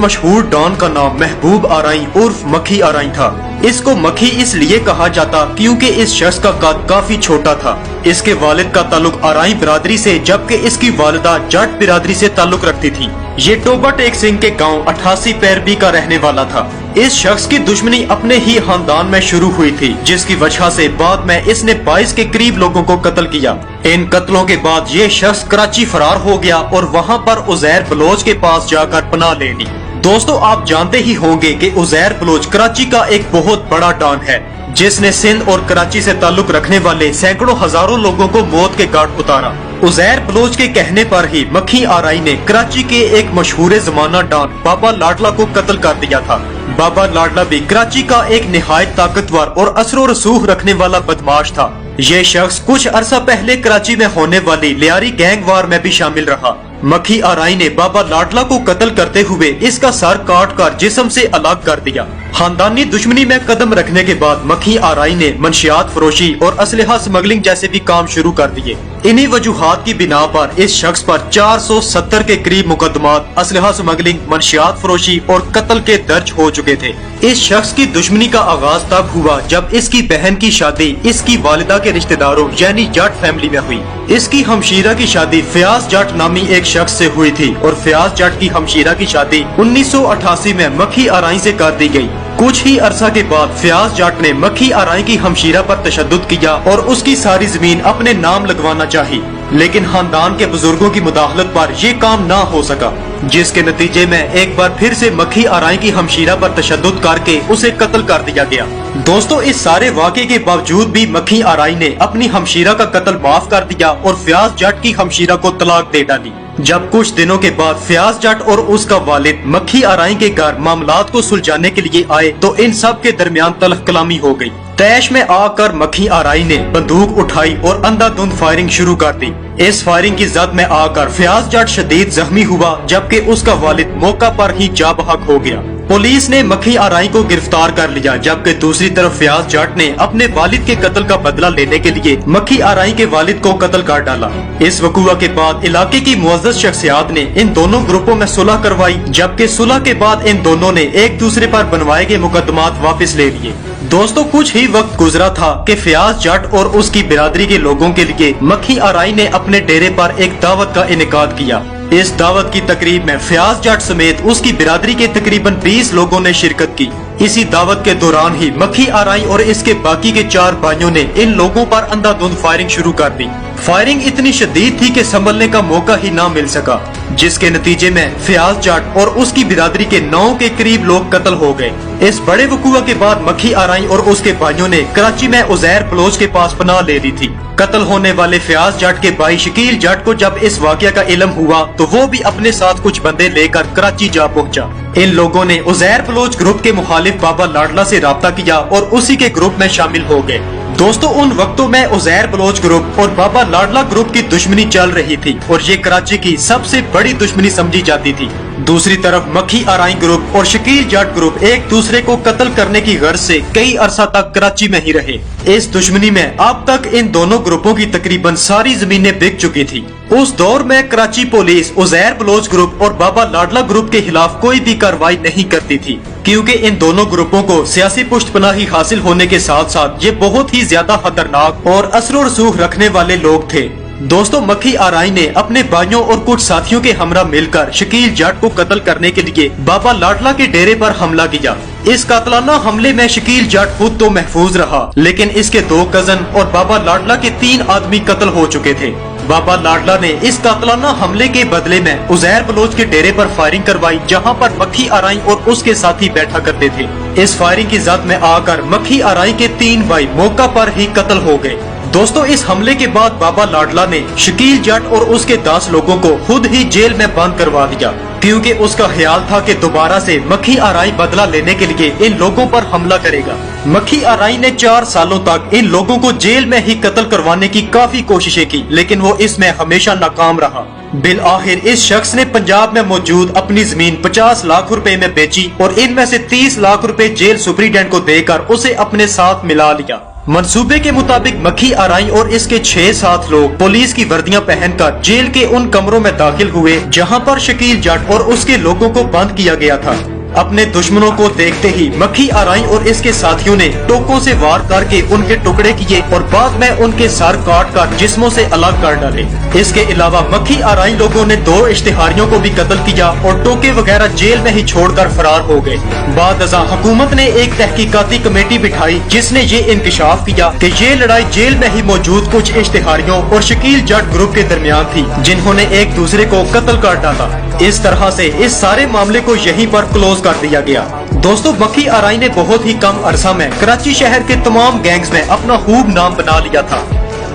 मशहूर डॉन का नाम महबूब आराई उर्फ मक्खी आराई था। इसको मक्खी इसलिए कहा जाता क्योंकि इस शख्स का कद काफी छोटा था। इसके वालिद का ताल्लुक आराई बिरादरी से, जबकि इसकी वालिदा जट बिरादरी से ताल्लुक रखती थी। ये टोबा टेक सिंह के गांव 88 पैरबी का रहने वाला था। इस शख्स की दुश्मनी अपने ही खानदान में शुरू हुई थी, जिसकी वजह से बाद में इसने 22 के करीब लोगों को कत्ल किया। इन कत्लों के बाद ये शख्स कराची फरार हो गया और वहाँ पर उजैर बलोच के पास जाकर पनाह ले ली। दोस्तों, आप जानते ही होंगे कि उजैर बलोच कराची का एक बहुत बड़ा डॉन है, जिसने सिंध और कराची से ताल्लुक रखने वाले सैकड़ों हजारों लोगों को मौत के घाट उतारा। उजैर बलोच के कहने पर ही मक्खी आराई ने कराची के एक मशहूर जमाना डॉन बाबा लाडला को कत्ल कर दिया था। बाबा लाडला भी कराची का एक निहायत ताकतवर और असरो रसूख रखने वाला बदमाश था। ये शख्स कुछ अरसा पहले कराची में होने वाली लियारी गैंग वार में भी शामिल रहा। मक्खी आराई ने बाबा लाडला को कत्ल करते हुए इसका सर काट कर जिस्म से अलग कर दिया। खानदानी दुश्मनी में कदम रखने के बाद मक्खी आराई ने मंशियात फरोशी और असलहा स्मगलिंग जैसे भी काम शुरू कर दिए। इन्हीं वजूहात की बिना पर इस शख्स पर 470 के करीब मुकदमात असलहा स्मगलिंग, मंशियात फरोशी और कत्ल के दर्ज हो चुके थे। इस शख्स की दुश्मनी का आगाज तब हुआ जब इसकी बहन की शादी इसकी वालिदा के रिश्तेदारों यानी जट फैमिली में हुई। इसकी हमशीरा की शादी फयाज जट नामी एक शख्स से हुई थी और फयाज जट की हमशीरा की शादी 1988 में मक्खी आराई से कर दी गई। कुछ ही अरसा के बाद फयाज जट ने मक्खी आराई की हमशीरा पर तशद्दुद किया और उसकी सारी जमीन अपने नाम लगवाना चाही, लेकिन खानदान के बुजुर्गों की मुदाखलत पर यह काम ना हो सका, जिसके नतीजे में एक बार फिर से मक्खी आराई की हमशीरा पर तशद्दुद करके उसे कत्ल कर दिया गया। दोस्तों, इस सारे वाक़े के बावजूद भी मक्खी आराई ने अपनी हमशीरा का कत्ल माफ कर दिया और फयाज जट की हमशीरा को तलाक दे डाली। जब कुछ दिनों के बाद फयाज जट और उसका वालिद मक्खी आराई के घर मामलात को सुलझाने के लिए आए तो इन सब के दरमियान तलख कलामी हो गई। तैश में आकर मक्खी आराई ने बंदूक उठाई और अंधाधुंध फायरिंग शुरू कर दी। इस फायरिंग की जद में आकर फयाज जट शदीद जख्मी हुआ, जबकि उसका वालिद मौका पर ही जा बहक हो गया। पुलिस ने मक्खी आराई को गिरफ्तार कर लिया, जबकि दूसरी तरफ फयाज जट ने अपने वालिद के कत्ल का बदला लेने के लिए मक्खी आराई के वालिद को कत्ल कर डाला। इस वकुआ के बाद इलाके की मुअज़्ज़ज़ शख्सियात ने इन दोनों ग्रुपों में सुलह करवाई, जबकि सुलह के बाद इन दोनों ने एक दूसरे पर बनवाए गए मुकदमात वापस ले लिए। दोस्तों, कुछ ही वक्त गुजरा था कि फयाज जट और उसकी बिरादरी के लोगों के लिए मक्खी आराई ने अपने डेरे पर एक दावत का इनेकाद किया। इस दावत की तकरीब में फयाज जट समेत उसकी बिरादरी के तकरीबन 20 लोगों ने शिरकत की। इसी दावत के दौरान ही मक्खी आराई और इसके बाकी के 4 भाइयों ने इन लोगों पर अंधाधुंध फायरिंग शुरू कर दी। फायरिंग इतनी शदीद थी कि संभलने का मौका ही ना मिल सका, जिसके नतीजे में फयाज जट और उसकी बिरादरी के 9 के करीब लोग कत्ल हो गए। इस बड़े वकुआ के बाद मक्खी आराई और उसके भाइयों ने कराची में उजैर बलोच के पास पनाह ले ली थी। कत्ल होने वाले फयाज जट के भाई शकील जट को जब इस वाक़या का इल्म हुआ तो वो भी अपने साथ कुछ बंदे लेकर कराची जा पहुंचा। इन लोगों ने उजैर बलोच ग्रुप के मुखालिफ बाबा लाडला से राब्ता किया और उसी के ग्रुप में शामिल हो गए। दोस्तों, उन वक्तों में उजैर बलोच ग्रुप और बाबा लाडला ग्रुप की दुश्मनी चल रही थी और ये कराची की सबसे बड़ी दुश्मनी समझी जाती थी। दूसरी तरफ मक्खी आराई ग्रुप और शकील जट ग्रुप एक दूसरे को कत्ल करने की गर्ज से कई अरसा तक कराची में ही रहे। इस दुश्मनी में अब तक इन दोनों ग्रुपों की तकरीबन सारी जमीनें बिक चुकी थी। उस दौर में कराची पुलिस उजैर बलोच ग्रुप और बाबा लाडला ग्रुप के खिलाफ कोई भी कार्रवाई नहीं करती थी, क्योंकि इन दोनों ग्रुपों को सियासी पुष्टपनाही हासिल होने के साथ साथ ये बहुत ही ज्यादा खतरनाक और असर रसूख रखने वाले लोग थे। दोस्तों, मक्खी आराई ने अपने भाइयों और कुछ साथियों के हमरा मिलकर शकील जट को कत्ल करने के लिए बाबा लाडला के डेरे पर हमला किया। इस कातलाना हमले में शकील जट खुद तो महफूज रहा, लेकिन इसके 2 कजन और बाबा लाडला के 3 आदमी कत्ल हो चुके थे। बाबा लाडला ने इस कातलाना हमले के बदले में उजैर बलोच के डेरे पर फायरिंग करवाई, जहां पर मक्खी आराई और उसके साथी बैठा करते थे। इस फायरिंग की जद में आकर मक्खी आराई के 3 भाई मौका पर ही कत्ल हो गए। दोस्तों, इस हमले के बाद बाबा लाडला ने शकील जट और उसके 10 लोगों को खुद ही जेल में बंद करवा दिया, क्योंकि उसका ख्याल था कि दोबारा से मक्खी आराई बदला लेने के लिए इन लोगों पर हमला करेगा। मक्खी आराई ने 4 सालों तक इन लोगों को जेल में ही कत्ल करवाने की काफी कोशिशें की, लेकिन वो इसमें हमेशा नाकाम रहा। बिल आखिर इस शख्स ने पंजाब में मौजूद अपनी जमीन 50 लाख रुपए में बेची और इनमें से 30 लाख रुपए जेल सुपरिटेंडेंट को देकर उसे अपने साथ मिला लिया। मंसूबे के मुताबिक मक्खी आरई और इसके 6-7 लोग पुलिस की वर्दियां पहनकर जेल के उन कमरों में दाखिल हुए जहां पर शकील जट और उसके लोगों को बंद किया गया था। अपने दुश्मनों को देखते ही मक्खी आरई और इसके साथियों ने टोकों से वार करके उनके टुकड़े किए और बाद में उनके सर काट कर जिस्मों से अलग कर डाले। इसके अलावा मक्खी आरई लोगों ने 2 इश्तिहारियों को भी कत्ल किया और टोके वगैरह जेल में ही छोड़कर फरार हो गए। बाद अज़ां हुकूमत ने एक तहकीकाती कमेटी बिठाई जिसने ये इंकशाफ किया कि ये लड़ाई जेल में ही मौजूद कुछ इश्तिहारियों और शकील जट ग्रुप के दरमियान थी जिन्होंने एक दूसरे को कत्ल कर डाला। इस तरह से इस सारे मामले को यहीं पर क्लोज कर दिया गया। दोस्तों, मक्खी आरई ने बहुत ही कम अरसा में कराची शहर के तमाम गैंग्स में अपना खूब नाम बना लिया था।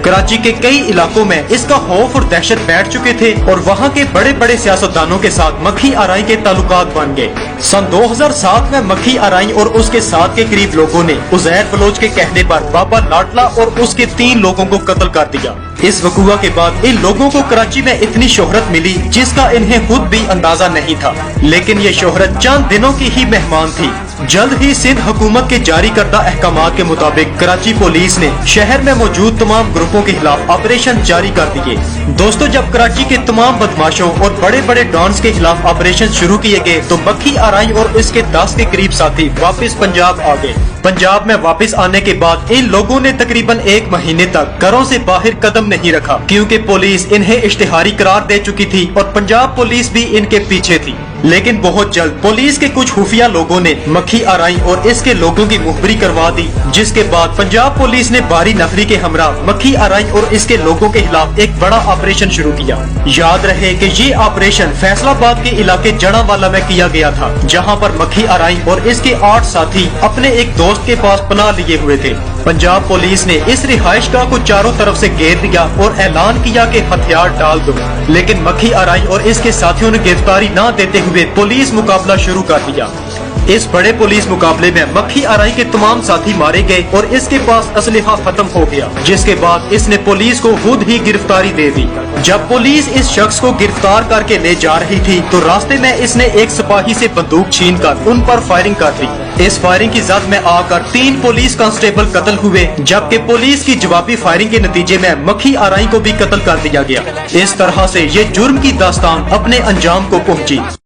कराची के कई इलाकों में इसका खौफ और दहशत बैठ चुके थे और वहाँ के बड़े बड़े सियासतदानों के साथ मक्खी आरई के ताल्लुकात बन गए। सन 2007 में मक्खी आरई और उसके साथ के करीब लोगों ने उज़ैर बलोच के कहने पर बाबा लाडला और उसके 3 लोगों को कत्ल कर दिया। इस वकूआ के बाद इन लोगों को कराची में इतनी शोहरत मिली जिसका इन्हें खुद भी अंदाजा नहीं था, लेकिन ये शोहरत चंद दिनों की ही मेहमान थी। जल्द ही सिंध हुकूमत के जारी करदा अहकामात के मुताबिक कराची पुलिस ने शहर में मौजूद तमाम ग्रुपों के खिलाफ ऑपरेशन जारी कर दिए। दोस्तों, जब कराची के तमाम बदमाशों और बड़े बड़े डॉन्स के खिलाफ ऑपरेशन शुरू किए गए तो मक्खी आरई और इसके 10 के करीब साथी वापस पंजाब आ गए। पंजाब में वापस आने के बाद इन लोगों ने तकरीबन 1 महीने तक घरों से बाहर कदम नहीं रखा क्योंकि पुलिस इन्हें इश्तिहारी करार दे चुकी थी और पंजाब पुलिस भी इनके पीछे थी। लेकिन बहुत जल्द पुलिस के कुछ खुफिया लोगों ने मक्खी आरई और इसके लोगों की मुखबरी करवा दी, जिसके बाद पंजाब पुलिस ने बारी नफरी के हमरा मक्खी आरई और इसके लोगों के खिलाफ एक बड़ा ऑपरेशन शुरू किया। याद रहे कि ये ऑपरेशन फैसलाबाद के इलाके जड़ावाला में किया गया था, जहां पर मक्खी आरई और इसके 8 साथी अपने एक दोस्त के पास पनाह लिए हुए थे। पंजाब पुलिस ने इस रिहाइशगाह को चारों तरफ से घेर दिया और ऐलान किया कि हथियार डाल दो, लेकिन मक्खी आरई और इसके साथियों ने गिरफ्तारी न देते हुए पुलिस मुकाबला शुरू कर दिया। इस बड़े पुलिस मुकाबले में मक्खी आरई के तमाम साथी मारे गए और इसके पास असलहा खत्म हो गया, जिसके बाद इसने पुलिस को खुद ही गिरफ्तारी दे दी। जब पुलिस इस शख्स को गिरफ्तार करके ले जा रही थी तो रास्ते में इसने एक सिपाही से बंदूक छीनकर उन पर फायरिंग कर दी। इस फायरिंग की जद में आकर 3 पुलिस कांस्टेबल कत्ल हुए, जबकि पुलिस की जवाबी फायरिंग के नतीजे में मक्खी आरई को भी कत्ल कर दिया गया। इस तरह से ये जुर्म की दास्तान अपने अंजाम को पहुंची।